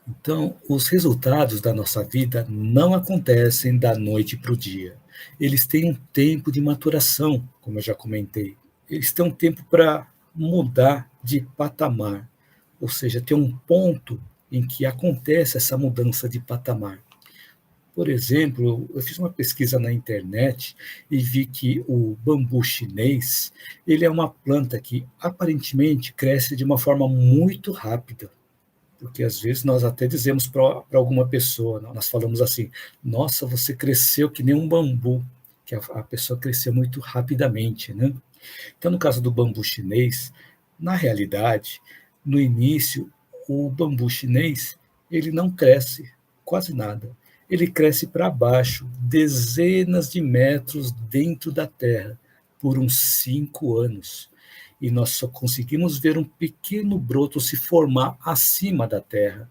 Então, os resultados da nossa vida não acontecem da noite para o dia. Eles têm um tempo de maturação, como eu já comentei. Eles têm um tempo para mudar de patamar, ou seja, tem um ponto em que acontece essa mudança de patamar. Por exemplo, eu fiz uma pesquisa na internet e vi que o bambu chinês, ele é uma planta que aparentemente cresce de uma forma muito rápida. Porque às vezes nós até dizemos para alguma pessoa, nós falamos assim: nossa, você cresceu que nem um bambu, que a pessoa cresceu muito rapidamente, né? Então, no caso do bambu chinês, na realidade, no início, o bambu chinês ele não cresce quase nada. Ele cresce para baixo, dezenas de metros dentro da terra, por uns 5 anos. E nós só conseguimos ver um pequeno broto se formar acima da terra.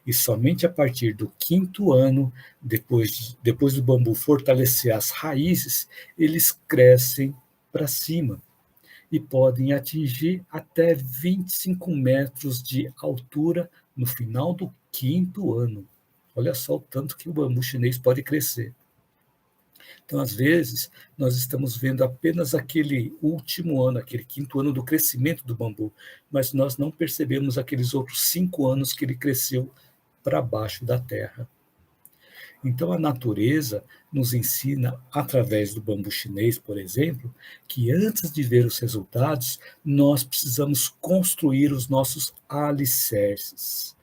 E somente a partir do quinto ano, depois do bambu fortalecer as raízes, eles crescem para cima e podem atingir até 25 metros de altura no final do quinto ano. Olha só o tanto que o bambu chinês pode crescer. Então, às vezes, nós estamos vendo apenas aquele último ano, aquele quinto ano do crescimento do bambu, mas nós não percebemos aqueles outros 5 anos que ele cresceu para baixo da terra. Então, a natureza nos ensina, através do bambu chinês, por exemplo, que antes de ver os resultados, nós precisamos construir os nossos alicerces.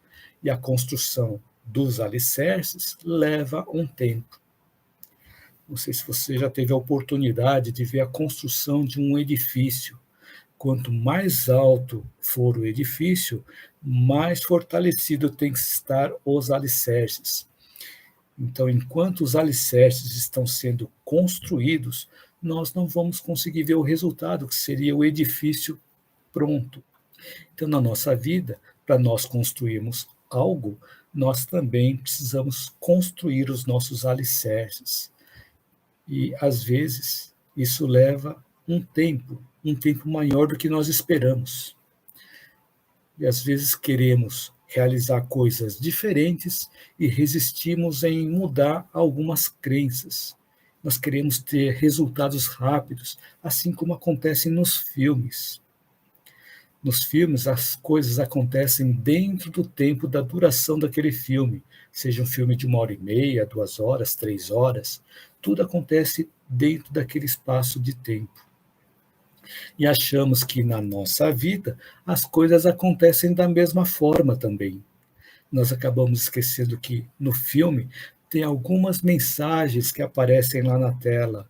E a construção dos alicerces leva um tempo. Não sei se você já teve a oportunidade de ver a construção de um edifício. Quanto mais alto for o edifício, mais fortalecido tem que estar os alicerces. Então, enquanto os alicerces estão sendo construídos, nós não vamos conseguir ver o resultado, que seria o edifício pronto. Então, na nossa vida, para nós construirmos algo, nós também precisamos construir os nossos alicerces. E, às vezes, isso leva um tempo maior do que nós esperamos. E, às vezes, queremos realizar coisas diferentes e resistimos em mudar algumas crenças. Nós queremos ter resultados rápidos, assim como acontece nos filmes. Nos filmes, as coisas acontecem dentro do tempo da duração daquele filme, seja um filme de 1 hora e meia, 2 horas, 3 horas, tudo acontece dentro daquele espaço de tempo. E achamos que na nossa vida as coisas acontecem da mesma forma também. Nós acabamos esquecendo que no filme tem algumas mensagens que aparecem lá na tela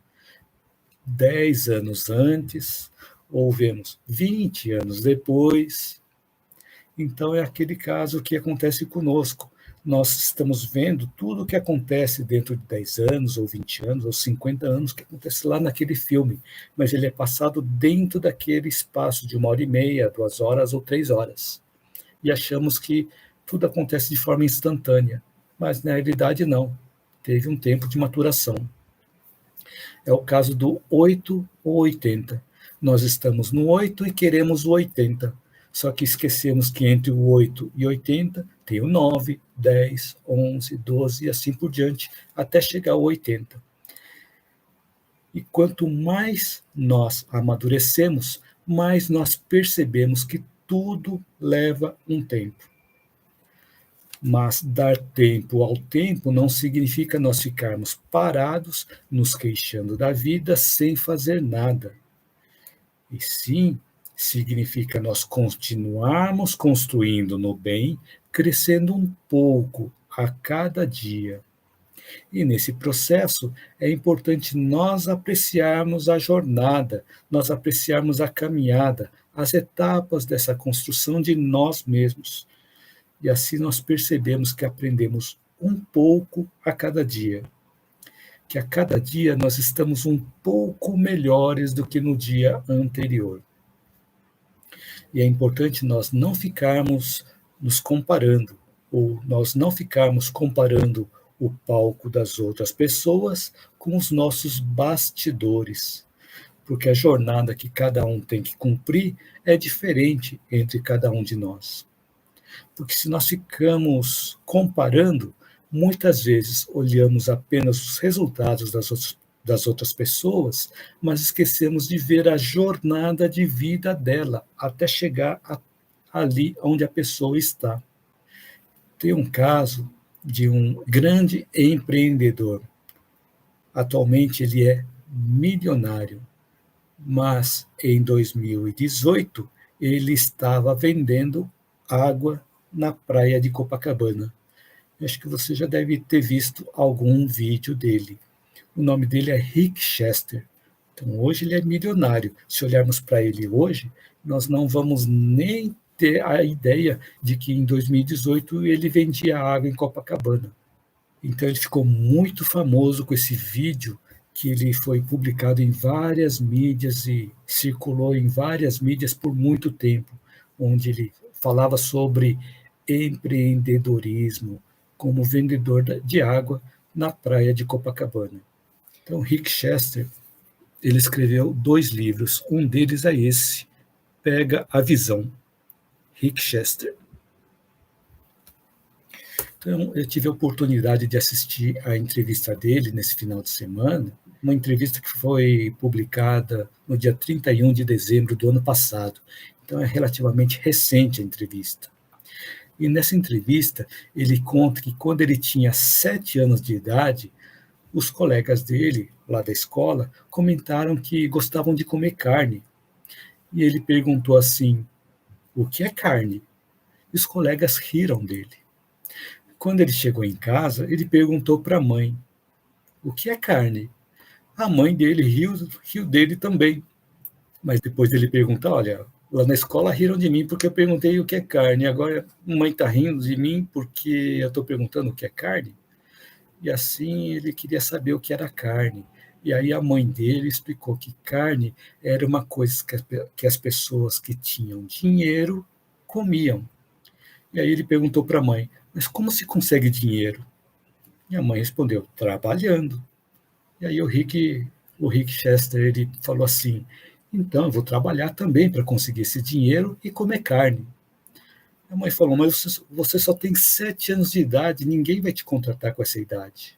10 anos antes, ou vemos 20 anos depois. Então, é aquele caso que acontece conosco. Nós estamos vendo tudo o que acontece dentro de 10 anos, ou 20 anos, ou 50 anos, que acontece lá naquele filme, mas ele é passado dentro daquele espaço de 1 hora e meia, 2 horas ou 3 horas. E achamos que tudo acontece de forma instantânea, mas na realidade não. Teve um tempo de maturação. É o caso do 8 ou 80. Nós estamos no 8 e queremos o 80. Só que esquecemos que entre o 8 e 80 tem o 9, 10, 11, 12 e assim por diante, até chegar ao 80. E quanto mais nós amadurecemos, mais nós percebemos que tudo leva um tempo. Mas dar tempo ao tempo não significa nós ficarmos parados, nos queixando da vida sem fazer nada. E sim, significa nós continuarmos construindo no bem, crescendo um pouco a cada dia. E nesse processo é importante nós apreciarmos a jornada, nós apreciarmos a caminhada, as etapas dessa construção de nós mesmos. E assim nós percebemos que aprendemos um pouco a cada dia. Que a cada dia nós estamos um pouco melhores do que no dia anterior. E é importante nós não ficarmos nos comparando, ou nós não ficarmos comparando o palco das outras pessoas com os nossos bastidores, porque a jornada que cada um tem que cumprir é diferente entre cada um de nós. Porque se nós ficamos comparando, muitas vezes olhamos apenas os resultados das outras pessoas, mas esquecemos de ver a jornada de vida dela até chegar ali onde a pessoa está. Tem um caso de um grande empreendedor. Atualmente ele é milionário, mas em 2018 ele estava vendendo água na praia de Copacabana. Acho que você já deve ter visto algum vídeo dele. O nome dele é Rick Chester. Então, hoje ele é milionário. Se olharmos para ele hoje, nós não vamos nem ter a ideia de que em 2018 ele vendia água em Copacabana. Então, ele ficou muito famoso com esse vídeo que ele foi publicado em várias mídias e circulou em várias mídias por muito tempo, onde ele falava sobre empreendedorismo como vendedor de água na praia de Copacabana. Então, Rick Chester, ele escreveu 2 livros, um deles é esse, Pega a Visão, Rick Chester. Então, eu tive a oportunidade de assistir a entrevista dele nesse final de semana, uma entrevista que foi publicada no dia 31 de dezembro do ano passado. Então, é relativamente recente a entrevista. E nessa entrevista, ele conta que quando ele tinha 7 anos de idade, os colegas dele, lá da escola, comentaram que gostavam de comer carne. E ele perguntou assim: o que é carne? E os colegas riram dele. Quando ele chegou em casa, ele perguntou para a mãe: o que é carne? A mãe dele riu dele também. Mas depois ele perguntou: olha, lá na escola riram de mim porque eu perguntei o que é carne. Agora a mãe está rindo de mim porque eu estou perguntando o que é carne? E assim ele queria saber o que era carne. E aí a mãe dele explicou que carne era uma coisa que as pessoas que tinham dinheiro comiam. E aí ele perguntou para a mãe: mas como se consegue dinheiro? E a mãe respondeu: trabalhando. E aí o Rick Chester, ele falou assim: então eu vou trabalhar também para conseguir esse dinheiro e comer carne. A mãe falou: mas você só tem 7 anos de idade, ninguém vai te contratar com essa idade.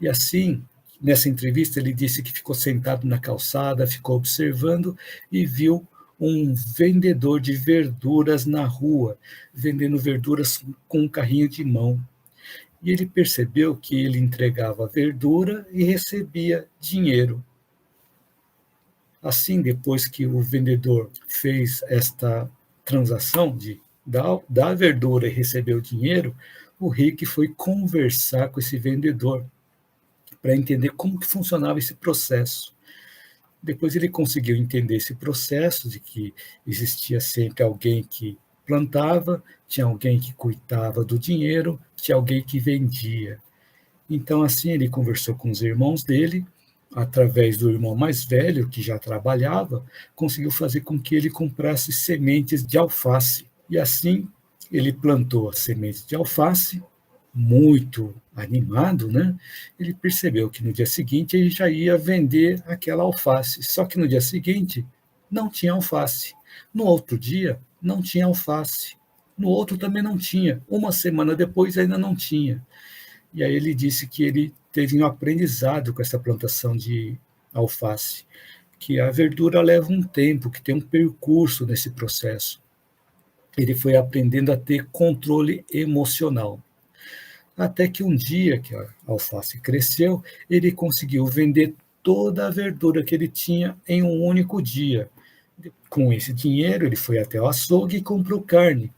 E assim, nessa entrevista, ele disse que ficou sentado na calçada, ficou observando e viu um vendedor de verduras na rua, vendendo verduras com um carrinho de mão. E ele percebeu que ele entregava verdura e recebia dinheiro. Assim, depois que o vendedor fez esta transação de dar verdura e receber o dinheiro, o Rick foi conversar com esse vendedor para entender como que funcionava esse processo. Depois ele conseguiu entender esse processo de que existia sempre alguém que plantava, tinha alguém que cuidava do dinheiro, tinha alguém que vendia. Então, assim, ele conversou com os irmãos dele, através do irmão mais velho, que já trabalhava, conseguiu fazer com que ele comprasse sementes de alface. E assim, ele plantou as sementes de alface, muito animado, né? Ele percebeu que no dia seguinte ele já ia vender aquela alface. Só que no dia seguinte não tinha alface. No outro dia não tinha alface. No outro também não tinha. Uma semana depois ainda não tinha. E aí ele disse que ele teve um aprendizado com essa plantação de alface, que a verdura leva um tempo, que tem um percurso nesse processo. Ele foi aprendendo a ter controle emocional. Até que um dia que a alface cresceu, ele conseguiu vender toda a verdura que ele tinha em um único dia. Com esse dinheiro, ele foi até o açougue e comprou carne.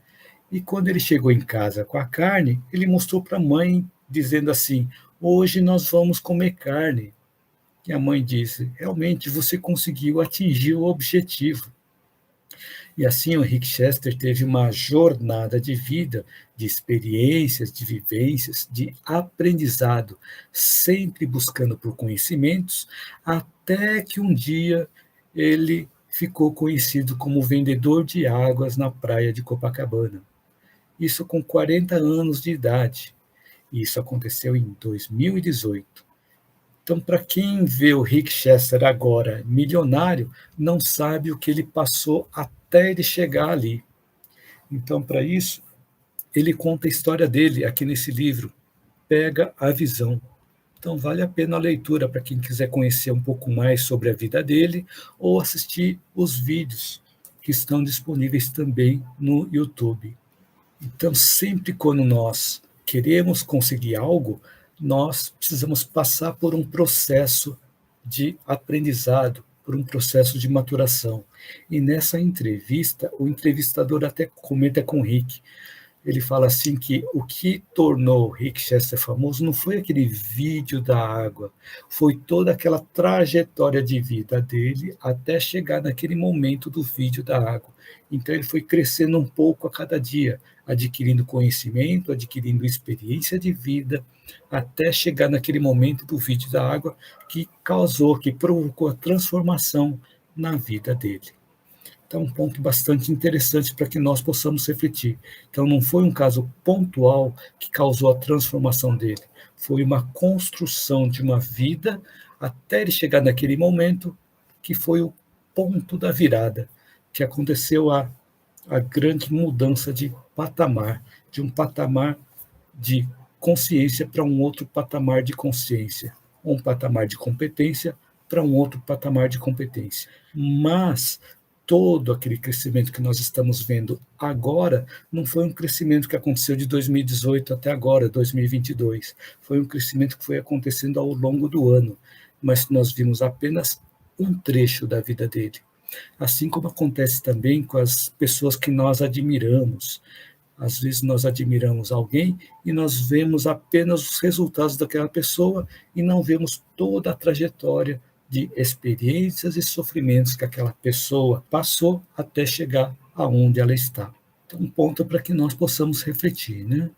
E quando ele chegou em casa com a carne, ele mostrou para a mãe, dizendo assim: hoje nós vamos comer carne. E a mãe disse: realmente você conseguiu atingir o objetivo. E assim o Rick Chester teve uma jornada de vida, de experiências, de vivências, de aprendizado, sempre buscando por conhecimentos, até que um dia ele ficou conhecido como vendedor de águas na praia de Copacabana. Isso com 40 anos de idade. E isso aconteceu em 2018. Então, para quem vê o Rick Chester agora milionário, não sabe o que ele passou até ele chegar ali. Então, para isso, ele conta a história dele aqui nesse livro, Pega a Visão. Então, vale a pena a leitura para quem quiser conhecer um pouco mais sobre a vida dele ou assistir os vídeos que estão disponíveis também no YouTube. Então, sempre quando nós queremos conseguir algo, nós precisamos passar por um processo de aprendizado, por um processo de maturação. E nessa entrevista, o entrevistador até comenta com o Rick. Ele fala assim que o que tornou o Rick Chester famoso não foi aquele vídeo da água, foi toda aquela trajetória de vida dele até chegar naquele momento do vídeo da água. Então ele foi crescendo um pouco a cada dia, adquirindo conhecimento, adquirindo experiência de vida, até chegar naquele momento do vídeo da água que causou, que provocou a transformação na vida dele. Então, um ponto bastante interessante para que nós possamos refletir. Então, não foi um caso pontual que causou a transformação dele, foi uma construção de uma vida até ele chegar naquele momento que foi o ponto da virada, que aconteceu a grande mudança de um patamar de consciência para um outro patamar de consciência, um patamar de competência para um outro patamar de competência. Mas todo aquele crescimento que nós estamos vendo agora não foi um crescimento que aconteceu de 2018 até agora, 2022. Foi um crescimento que foi acontecendo ao longo do ano, mas nós vimos apenas um trecho da vida dele. Assim como acontece também com as pessoas que nós admiramos. Às vezes nós admiramos alguém e nós vemos apenas os resultados daquela pessoa e não vemos toda a trajetória de experiências e sofrimentos que aquela pessoa passou até chegar aonde ela está. Então, um ponto para que nós possamos refletir, né?